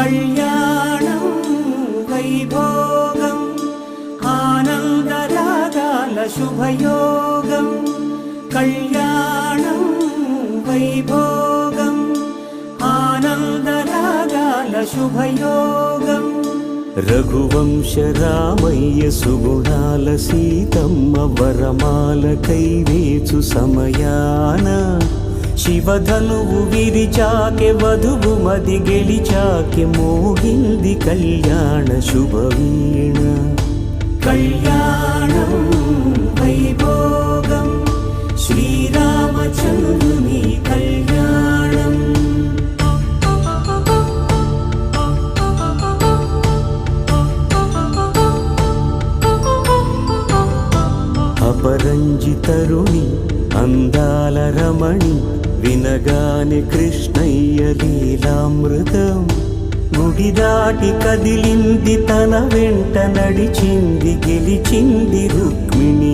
కళ్యాణం వైభోగం ఆనందరాగాల శుభయోగం కళ్యాణం వైభోగం ఆనందరాగాల శుభయోగం రఘువంశ రామయ్య సుగుణాల సీతమ్మ వరమాల కైవేచు సమయాన శివధనువు విరిచాకె వధువు మది గెలిచాకె మోగింది కళ్యాణ శుభవీణ కళ్యాణం వైభోగం శ్రీరామచంద్రుని కళ్యాణం అపరంజి తరుణి అందాల రమణి వినగానే కృష్ణయ్య లీలామృతం గుడి దాటి కదిలింది తన వెంట నడిచింది గెలిచింది రుక్మిణి